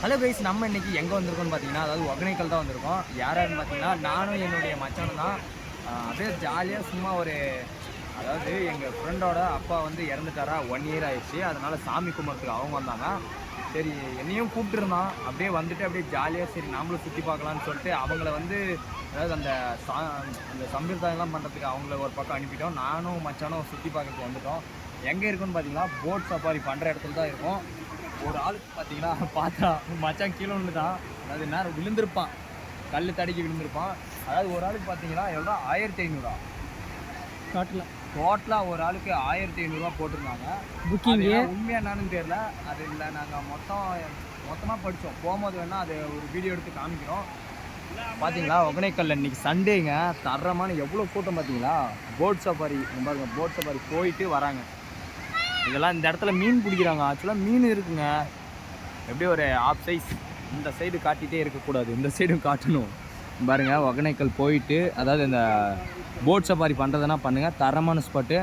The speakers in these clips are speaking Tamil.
ஹலோ கைஸ், நம்ம இன்றைக்கி எங்கே வந்திருக்கோம்னு பார்த்தீங்கன்னா, அதாவது ஒகேனக்கல் தான் வந்திருக்கோம். யாருன்னு பார்த்தீங்கன்னா, நானும் என்னுடைய மச்சானும் தான். அப்படியே ஜாலியாக சும்மா அதாவது எங்கள் ஃப்ரெண்டோட அப்பா வந்து இறந்துட்டாரா, 1 இயர் ஆயிடுச்சு. அதனால் சாமி கும்பிட்றதுக்கு அவங்க வந்தாங்க. சரி, என்னையும் கூப்பிட்டுருந்தான். அப்படியே வந்துட்டு அப்படியே ஜாலியாக சரி நாமளும் சுற்றி பார்க்கலான்னு சொல்லிட்டு அவங்கள வந்து அதாவது அந்த சம்பிரதாயம்லாம் பண்ணுறதுக்கு அவங்கள ஒரு பக்கம் அனுப்பிட்டோம். நானும் மச்சானும் சுற்றி பார்க்கறதுக்கு வந்துட்டோம். எங்கே இருக்குன்னு பார்த்தீங்கன்னா, போட் சஃபாரி பண்ணுற இடத்துல தான் இருக்கும். ஒரு ஆளுக்கு பார்த்தீங்கன்னா பார்த்தா மச்சான் கீழே விழுந்துட்டான். அதாவது நேரம் விழுந்திருப்பான், கல் தடுக்கி விழுந்திருப்பான். அதாவது ஒரு ஆளுக்கு பார்த்தீங்கன்னா எவ்வளோ 1500 டோட்டலாக ஒரு ஆளுக்கு 1500 போட்டிருந்தாங்க. புக்கிங் உண்மையாக என்னன்னு தெரியல. அது இல்லை, நாங்கள் மொத்தமாக படித்தோம். போகும்போது வேணால் அது ஒரு வீடியோ எடுத்து காமிக்கிறோம். பார்த்தீங்களா, ஒகேனக்கல்ல இன்றைக்கி சண்டேங்க. தரமான எவ்வளோ கூட்டம் பார்த்தீங்களா. போட் சஃபாரி பாருங்க, போட் சஃபாரி போயிட்டு வராங்க. இதெல்லாம் இந்த இடத்துல மீன் பிடிக்கிறாங்க. ஆக்சுவலாக மீன் இருக்குங்க. எப்படி ஒரு ஆஃப் சைஸ் இந்த சைடு காட்டிகிட்டே இருக்கக்கூடாது, இந்த சைடும் காட்டணும். பாருங்கள், ஒகேனக்கல் போயிட்டு அதாவது இந்த போட் சஃபாரி பண்ணுறதுனா பண்ணுங்கள். தரமான ஸ்பாட்டு.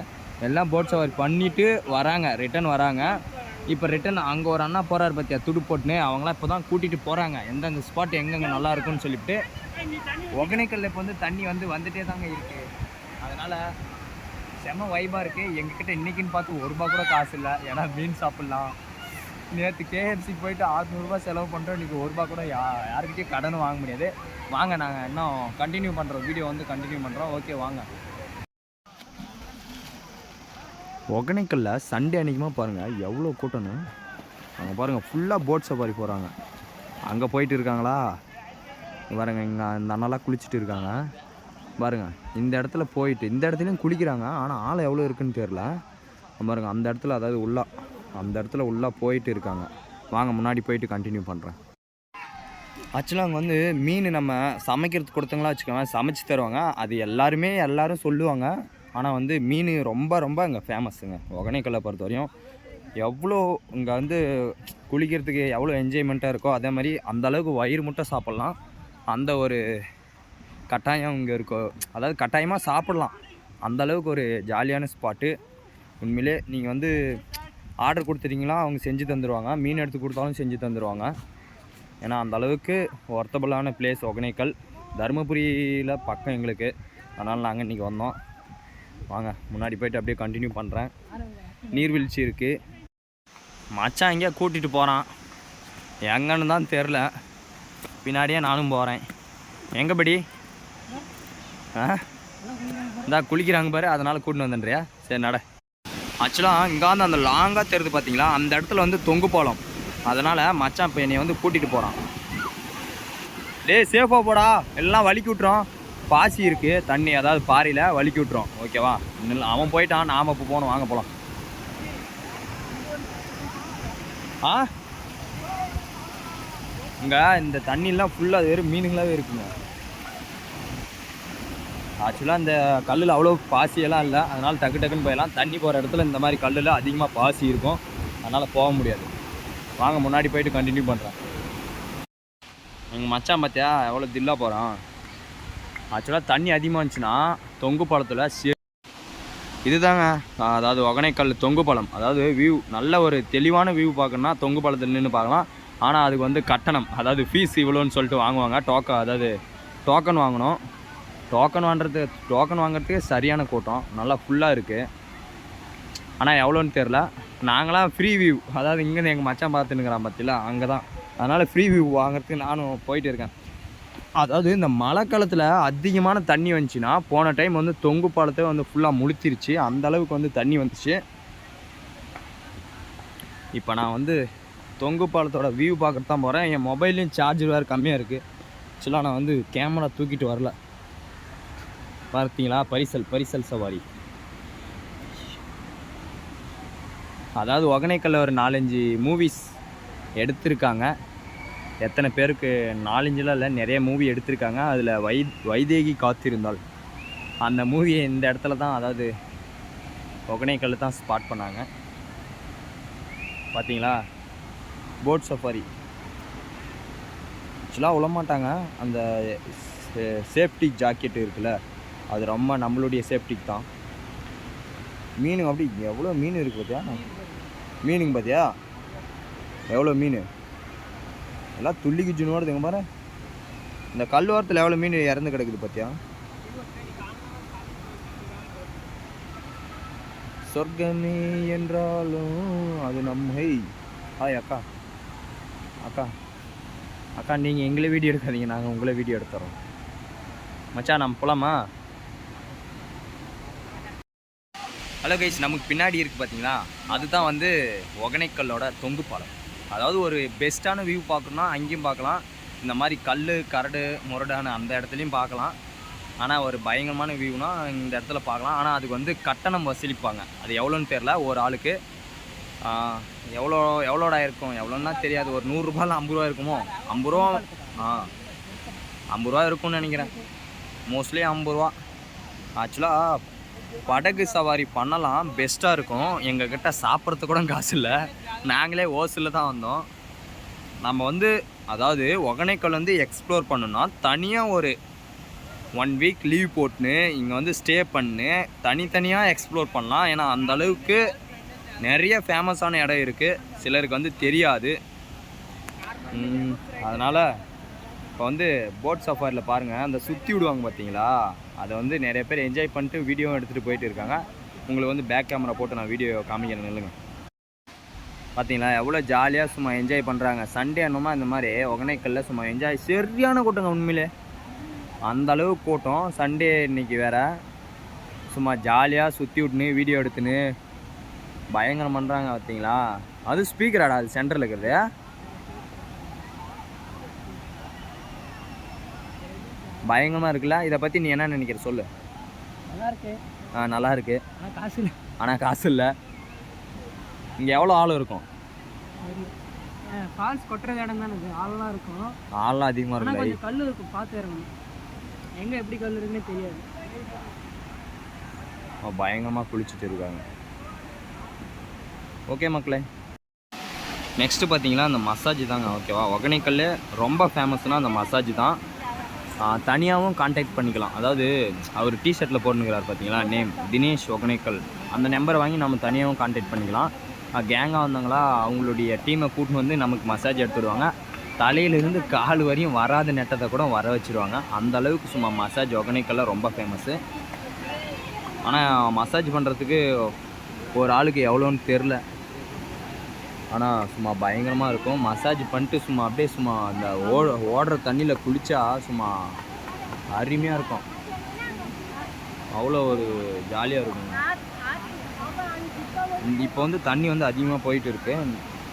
எல்லாம் போட் சஃபாரி பண்ணிவிட்டு வராங்க, ரிட்டன் வராங்க. இப்போ ரிட்டன் அங்கே ஒரு அண்ணா போகிறாரு பார்த்தியா, துடு போட்டுன்னு. அவங்களாம் இப்போ தான் கூட்டிகிட்டு போகிறாங்க எந்தெந்த ஸ்பாட் எங்கெங்கே நல்லா இருக்குன்னு சொல்லிவிட்டு. ஒகேனக்கல்ல இப்போ வந்து தண்ணி வந்துட்டே தாங்க இருக்குது. அதனால் செம்ம வைபாக இருக்குது. எங்ககிட்ட இன்றைக்கின்னு பார்த்து ₹1 கூட காசு இல்லை. ஏன்னா மீன் சாப்பிட்லாம். நேற்று கேஎஃப்சிக்கு போயிட்டு ₹600 செலவு பண்ணுறோம். இன்றைக்கி ₹1 கூட யாருக்கிட்டையும் கடன் வாங்க முடியாது. வாங்க, நாங்கள் இன்னும் கண்டினியூ பண்ணுறோம், வீடியோ வந்து கண்டினியூ பண்ணுறோம். ஓகே வாங்க. ஒகேனக்கல்ல சண்டே அன்றைக்குமா பாருங்கள் எவ்வளோ கூட்டம்னு. அங்கே பாருங்கள், ஃபுல்லாக போட் சஃபாரி போகிறாங்க. அங்கே போயிட்டு இருக்காங்களா பாருங்கள். இங்கே அந்த அண்ணாலாம் குளிச்சுட்டு இருக்காங்க பாருங்கள். இந்த இடத்துல போயிட்டு இந்த இடத்துலையும் குளிக்கிறாங்க. ஆனால் ஆள் எவ்வளோ இருக்குதுன்னு தெரில பாருங்கள். அந்த இடத்துல அதாவது அந்த இடத்துல உள்ளே போயிட்டு இருக்காங்க. வாங்க முன்னாடி போயிட்டு கண்டினியூ பண்ணுறேன். ஆக்சுவலாக அங்கே வந்து மீன் நம்ம சமைக்கிறதுக்கு கொடுத்தங்களா வச்சுக்கோங்க, சமைச்சு தருவாங்க. அது எல்லோரும் சொல்லுவாங்க. ஆனால் வந்து மீன் ரொம்ப ரொம்ப இங்கே ஃபேமஸுங்க ஒகேனக்கல்லை பொறுத்த வரையும். எவ்வளோ இங்கே வந்து குளிக்கிறதுக்கு எவ்வளோ என்ஜாய்மெண்ட்டாக இருக்கோ அதே மாதிரி அந்தளவுக்கு வயிறு முட்டை சாப்பிட்லாம். அந்த ஒரு கட்டாயம் இங்கே இருக்கும். அதாவது கட்டாயமாக சாப்பிட்லாம். அந்தளவுக்கு ஒரு ஜாலியான ஸ்பாட்டு. உண்மையிலே நீங்கள் வந்து ஆர்டர் கொடுத்துட்டீங்களா அவங்க செஞ்சு தந்துடுவாங்க. மீன் எடுத்து கொடுத்தாலும் செஞ்சு தந்துடுவாங்க. ஏன்னா அந்தளவுக்கு ஒர்த்தபுளான பிளேஸ் ஒகேனக்கல். தருமபுரியில் பக்கம் எங்களுக்கு. அதனால் நாங்கள் இன்றைக்கி வந்தோம். வாங்க முன்னாடி போய்ட்டு அப்படியே கண்டினியூ பண்ணுறேன். நீர்வீழ்ச்சி இருக்குது. மச்சான் எங்கேயா கூட்டிகிட்டு போகிறான், எங்கன்னு தான் தெரில. பின்னாடியே நானும் போகிறேன். எங்கே படி இந்தா குளிக்கிறாங்க பாரு, அதனால் கூட்டின்னு வந்துடுறியா? சரி நட. ஆக்சுவலாக இங்கே வந்து அந்த லாங்காக தெரியுது பார்த்தீங்களா, அந்த இடத்துல வந்து தொங்கு பாலம். அதனால் மச்சான் இப்போ என்னை வந்து கூட்டிகிட்டு போகிறான். டேய் சேஃபாக போடா, எல்லாம் வலிக்கி விட்றோம். பாசி இருக்குது தண்ணி, அதாவது பாறையில் வலிக்கி விட்றோம். ஓகேவா? அவன் போயிட்டான், நாம் இப்போ போகணும். வாங்க போகலாம். இங்கே இந்த தண்ணியெலாம் ஃபுல்லாக வெறும் மீனுங்களாகவே இருக்குங்க. ஆக்சுவலாக இந்த கல்லில் அவ்வளோ பாசியெல்லாம் இல்லை. அதனால் டக்குன்னு போயிடலாம். தண்ணி போகிற இடத்துல இந்த மாதிரி கல்லில் அதிகமாக பாசி இருக்கும். அதனால் போக முடியாது. வாங்க முன்னாடி போயிட்டு கண்டினியூ பண்ணுறேன். எங்கள் மச்சான் பார்த்தியா எவ்வளோ தில்லாக போகிறான். ஆக்சுவலாக தண்ணி அதிகமாக இருந்துச்சுன்னா தொங்கு பாலத்தில் இதுதாங்க, அதாவது ஒகேனக்கல் தொங்கு பாலம். அதாவது வியூ நல்ல ஒரு தெளிவான வியூ பார்க்கணுன்னா தொங்கு பாலத்தில் நின்று பார்க்கலாம். ஆனால் அதுக்கு வந்து கட்டணம், அதாவது ஃபீஸ் இவ்வளோன்னு சொல்லிட்டு வாங்குவாங்க. அதாவது டோக்கன் வாங்கணும். டோக்கன் வாங்குறதுக்கு சரியான கூட்டம், நல்லா ஃபுல்லாக இருக்குது. ஆனால் எவ்வளோன்னு தெரில. நாங்களாம் ஃப்ரீ வியூ, அதாவது இங்கேருந்து எங்கள் மச்சான் பார்த்துன்னுக்கிறான் பார்த்தில, அங்கே தான். அதனால் ஃப்ரீ வியூ வாங்குறதுக்கு நானும் போயிட்டு இருக்கேன். அதாவது இந்த மழை காலத்தில் அதிகமான தண்ணி வந்துச்சுன்னா, போன டைம் வந்து தொங்கு பாலத்தை வந்து ஃபுல்லாக முழுத்திருச்சு. அந்தளவுக்கு வந்து தண்ணி வந்துச்சு. இப்போ நான் வந்து தொங்கு பாலத்தோட வியூ பார்க்குறது தான் போகிறேன். என் மொபைல்லையும் சார்ஜர் வேறு கம்மியாக இருக்குது. ஆக்சுவலாக நான் வந்து கேமரா தூக்கிட்டு வரல. பார்த்தீங்களா, பரிசல் சவாரி. அதாவது ஒகேனக்கல்ல ஒரு 4-5 மூவிஸ் எடுத்திருக்காங்க. எத்தனை பேருக்கு 4-5லாம் இல்லை, நிறைய மூவி எடுத்திருக்காங்க. அதில் வைதேகி காத்திருந்தாள் அந்த மூவியை இந்த இடத்துல தான், அதாவது ஒகேனக்கல்ல தான் ஸ்பாட் பண்ணாங்க. பார்த்தீங்களா, போட் சஃபாரி. ஆக்சுவலாக விழமாட்டாங்க. அந்த சேஃப்டி ஜாக்கெட் இருக்குல்ல, அது ரொம்ப நம்மளுடைய சேஃப்டிக்கு தான். மீன் அப்படி எவ்வளோ மீன் இருக்குது பார்த்தியா. மீனுங்க பார்த்தியா எவ்வளோ மீன். எல்லாம் துள்ளி குச்சின்னு ஓடுதுங்க பாரு. இந்த கல் ஓரத்தில் எவ்வளோ மீன் இறந்து கிடக்குது பார்த்தியா? சொர்க்கமே என்றாலும் அது நம்மை. ஹாய் அக்கா. அக்கா அக்கா நீங்கள் எங்களை வீடியோ எடுக்காதீங்க, நாங்கள் உங்களை வீடியோ எடுத்துறோம். மச்சான் நம்ம போகலாமா? ஹலோ கைஸ், நமக்கு பின்னாடி இருக்குது பார்த்தீங்களா, அதுதான் வந்து ஒகனைக்கல்லோட தொங்கு பாலம். அதாவது ஒரு பெஸ்ட்டான வியூ பார்க்கணுன்னா அங்கேயும் பார்க்கலாம், இந்த மாதிரி கல் கரடு முரடான அந்த இடத்துலையும் பார்க்கலாம். ஆனால் ஒரு பயங்கரமான வியூனா இந்த இடத்துல பார்க்கலாம். ஆனால் அதுக்கு வந்து கட்டணம் வசூலிப்பாங்க. அது எவ்வளோன்னு தெரில. ஒரு ஆளுக்கு எவ்வளோடா இருக்கும், எவ்வளோன்னா தெரியாது. ஒரு 100 ரூபாயில் 50 ரூபா இருக்குமோ? 50 ரூபா. 50 ரூபா இருக்கும்னு நினைக்கிறேன். மோஸ்ட்லி 50 ரூபா. ஆக்சுவலாக படகு சவாரி பண்ணலாம், பெஸ்ட்டாக இருக்கும். எங்ககிட்ட சாப்பிட்றதுக்கு கூட காசு இல்லை, நாங்களே ஓசில் தான் வந்தோம். நம்ம வந்து அதாவது ஒகனைக்கல் வந்து எக்ஸ்ப்ளோர் பண்ணணும்னா தனியாக ஒரு 1 வீக் லீவ் போட்டுன்னு இங்கே வந்து ஸ்டே பண்ணு தனித்தனியாக எக்ஸ்ப்ளோர் பண்ணலாம். ஏன்னா அந்த அளவுக்கு நிறைய ஃபேமஸான இடம் இருக்குது, சிலருக்கு வந்து தெரியாது. அதனால் இப்போ வந்து போட் சஃபாரியில் பாருங்கள், அந்த சுற்றி விடுவாங்க பார்த்தீங்களா, அதை வந்து நிறைய பேர் என்ஜாய் பண்ணிட்டு வீடியோ எடுத்துகிட்டு போயிட்டு இருக்காங்க. உங்களுக்கு வந்து பேக் கேமரா போட்டு நான் வீடியோ காமிக்கிறேன், நில்லுங்க. பார்த்தீங்களா எவ்வளோ ஜாலியாக சும்மா என்ஜாய் பண்ணுறாங்க. சண்டே என்னமா இந்த மாதிரி ஒகனைக்கல்ல சும்மா என்ஜாய். சரியான கூட்டங்க உண்மையிலே, அந்தளவு கூட்டம். சண்டே இன்றைக்கி வேறு சும்மா ஜாலியாக சுற்றி விட்டுன்னு வீடியோ எடுத்துன்னு பயங்கரம் பண்ணுறாங்க பார்த்தீங்களா. அது ஸ்பீக்கராடா, அது சென்டரில் இருக்கிறது. பயங்கரமாக இருக்குல்ல. இதை பற்றி நீ என்ன நினைக்கிற சொல்லு. நல்லா இருக்கு. நல்லா இருக்கு. காசு இல்லை. ஆனால் காசு இல்லை. இங்கே எவ்வளோ ஆள் இருக்கும்? ஃபால்ஸ் கொட்டுறது இடம் தானே, ஆள்லாம் இருக்கும். ஆள்லாம் அதிகமாக இருக்கும். கொஞ்சம் கல் இருக்கும், பார்த்து இறங்கணும். எங்கே எப்படி கல் இருக்குன்னே தெரியாது. பயங்கரமாக குளிச்சுட்டு இருக்காங்க. ஓகே மக்களே, நெக்ஸ்ட்டு பார்த்தீங்கன்னா அந்த மசாஜ் தாங்க. ஓகேவா, ஒகனைக்கல்ல ரொம்ப ஃபேமஸ்னால் அந்த மசாஜ் தான். தனியாகவும் கான்டாக்ட் பண்ணிக்கலாம். அதாவது அவர் டிஷர்ட்டில் போட்டுக்கிறார் பார்த்தீங்களா, நேம் தினேஷ் ஒகனைக்கல். அந்த நம்பரை வாங்கி நம்ம தனியாகவும் கான்டாக்ட் பண்ணிக்கலாம். கேங்காக வந்தாங்களா அவங்களுடைய டீமை கூட்டின்னு வந்து நமக்கு மசாஜ் எடுத்துடுவாங்க. தலையிலிருந்து கால் வரையும் வராத நெட்டத்தை கூட வர வச்சுருவாங்க. அந்த அளவுக்கு சும்மா மசாஜ் ஒகனைக்கல்ல ரொம்ப ஃபேமஸ்ஸு. ஆனால் மசாஜ் பண்ணுறதுக்கு ஒரு ஆளுக்கு எவ்வளோன்னு தெரில, ஆனால் சும்மா பயங்கரமாக இருக்கும். மசாஜ் பண்ணிட்டு சும்மா அப்படியே சும்மா அந்த ஓடுற தண்ணியில் குளித்தா சும்மா அருமையாக இருக்கும். அவ்வளோ ஒரு ஜாலியாக இருக்கும். இப்போ வந்து தண்ணி வந்து அதிகமாக போயிட்டு இருக்கு.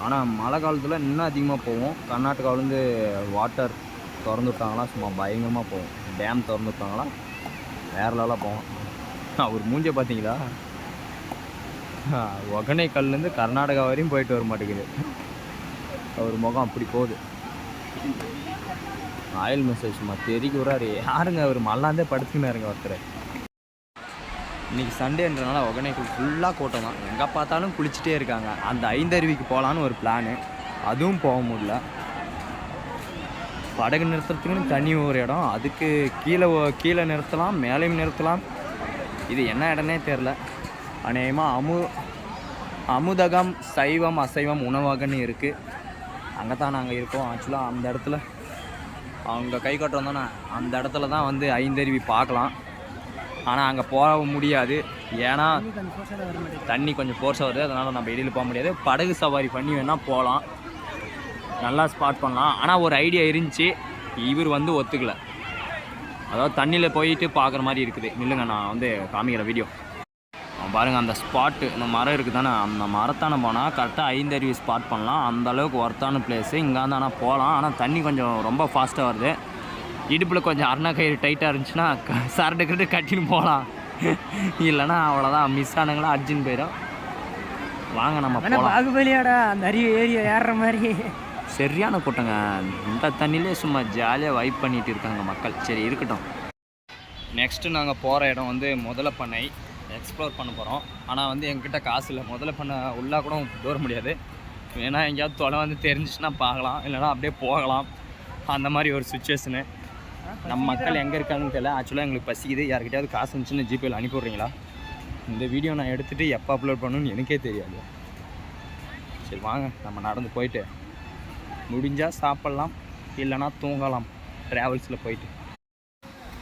ஆனால் மழை காலத்தில் இன்னும் அதிகமாக போகும். கர்நாடகாவிலேருந்து வாட்டர் திறந்து விட்டாங்களா சும்மா பயங்கரமாக போகும். டேம் திறந்து விட்டாங்களா வேறு லெவலாக போகும். அவர் மூஞ்சை பார்த்தீங்களா, ஒகனைக்கல்லேருந்து கர்நாடகா வரையும் போயிட்டு வர மாட்டேங்குது. அவர் முகம் அப்படி போகுது. ஆயில் மெசேஜ் சும்மா தெறிக்க விட்றாரு. யாருங்க அவர் மல்லாந்தே படுத்துக்கினாருங்க ஒருத்தர். இன்றைக்கி சண்டேன்றனால ஒகனைக்கல் ஃபுல்லாக கூட்டம் தான். எங்கே பார்த்தாலும் குளிச்சுட்டே இருக்காங்க. அந்த ஐந்தருவிக்கு போகலான்னு ஒரு பிளானு, அதுவும் போக முடியல. படகு நிறுத்துறதுக்குன்னு தனி ஒரு இடம், அதுக்கு கீழே நிறுத்தலாம், மேலேயும் நிறுத்தலாம். இது என்ன இடம்னே தெரில. அநேகமாக அமுதகம் சைவம் அசைவம் உணவகன்னு இருக்குது. அங்கே தான் நாங்கள் இருக்கோம். ஆக்சுவலாக அந்த இடத்துல அவங்க கை கட்டுறோம் தானே, அந்த இடத்துல தான் வந்து ஐந்தருவி பார்க்கலாம். ஆனால் அங்கே போக முடியாது, ஏன்னா தண்ணி கொஞ்சம் ஃபோர்ஸாக வருது. அதனால் நம்ம வெளியில் போக முடியாது. படகு சவாரி பண்ணி வேணால் போகலாம், நல்லா ஸ்பாட் பண்ணலாம். ஆனால் ஒரு ஐடியா இருந்துச்சு, இவர் வந்து ஒத்துக்கலை. அதாவது தண்ணியில் போயிட்டு பார்க்குற மாதிரி இருக்குது. நில்லுங்க, நான் வந்து காமிக்கிற வீடியோ பாருங்கள். அந்த ஸ்பாட்டு, இந்த மரம் இருக்குது தானே, அந்த மரத்தான போனால் கரெக்டாக ஐந்தருவி ஸ்பாட் பண்ணலாம். அந்தளவுக்கு ஒர்த்தான பிளேஸு. இங்கே வந்து ஆனால் போகலாம், ஆனால் தண்ணி கொஞ்சம் ரொம்ப ஃபாஸ்ட்டாக வருது. இடுப்பில் கொஞ்சம் அருணா கயிறு டைட்டாக இருந்துச்சுன்னா சரட்டுக்கிட்டு கட்டின்னு போகலாம். இல்லைன்னா அவ்வளோதான், மிஸ் ஆனங்களா அர்ஜுன் போயிடும். வாங்க நம்ம போகலாம். பாகுபலியாடா அந்த அருவி ஏரியா ஏறுற மாதிரி சரியான கூட்டங்க. இந்த தண்ணியிலே சும்மா ஜாலியாக வைப் பண்ணிகிட்டு இருக்காங்க மக்கள். சரி இருக்கட்டும். நெக்ஸ்ட்டு நாங்கள் போகிற இடம் வந்து முதலை பண்ணை எக்ஸ்ப்ளோர் பண்ண போகிறோம். ஆனால் வந்து எங்ககிட்ட காசு இல்லை. முதல்ல பண்ண உள்ளே கூட தூர முடியாது. வேணால் எங்கேயாவது தொலை வந்து தெரிஞ்சிச்சுன்னா பார்க்கலாம், இல்லைனா அப்படியே போகலாம். அந்த மாதிரி ஒரு சுச்சுவேஷனு. நம்ம மக்கள் எங்கே இருக்காங்கன்னு தெரியல. ஆக்சுவலாக எங்களுக்கு பசிக்குது. யார்கிட்டயாவது காசு இருந்துச்சுன்னு ஜிபேயில் அனுப்பிவிட்றீங்களா? இந்த வீடியோ நான் எடுத்துகிட்டு எப்போ அப்லோட் பண்ணணும்னு எனக்கே தெரியாது. சரி வாங்க நம்ம நடந்து போயிட்டு முடிஞ்சால் சாப்பிட்லாம், இல்லைனா தூங்கலாம் ட்ராவல்ஸில் போயிட்டு.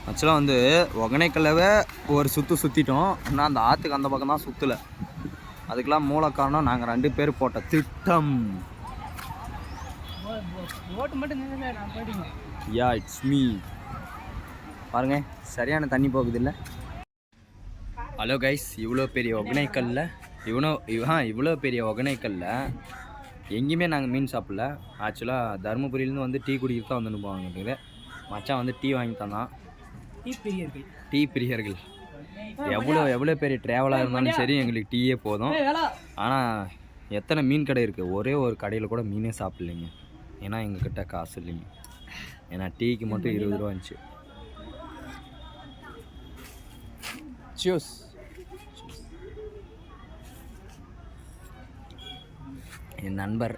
ஆக்சுவலாக வந்து ஒகேனக்கல்லவே ஒரு சுற்றிட்டோம். ஆனால் அந்த ஆற்றுக்கு அந்த பக்கம் தான் சுற்றலை. அதுக்கெல்லாம் மூல காரணம் நாங்கள் 2 பேர் போட்ட திட்டம். ஓட்டு மட்டும் நின்று நான் போயிட்டீங்க. Yeah it's me. பாருங்க சரியான தண்ணி போகுது இல்லை. ஹலோ கைஸ், இவ்வளோ பெரிய ஒகேனக்கல்ல எங்கேயுமே நாங்கள் மீன் சாப்பிடல. ஆக்சுவலாக தருமபுரியிலேருந்து வந்து டீ குடிக்கிட்டு தான் வந்துட்டு போவாங்க. மச்சான் வந்து டீ வாங்கி தந்தான். டீ பிரியர்கள் எவ்வளோ பெரிய ட்ராவலாக இருந்தாலும் சரி எங்களுக்கு டீயே போதும். ஆனால் எத்தனை மீன் கடை இருக்குது, ஒரே ஒரு கடையில் கூட மீனே சாப்பிட்லைங்க. ஏன்னா எங்ககிட்ட காசு இல்லைங்க. ஏன்னா டீக்கு மட்டும் 20 ரூபா இருந்துச்சு. சியூஸ். என் நண்பர்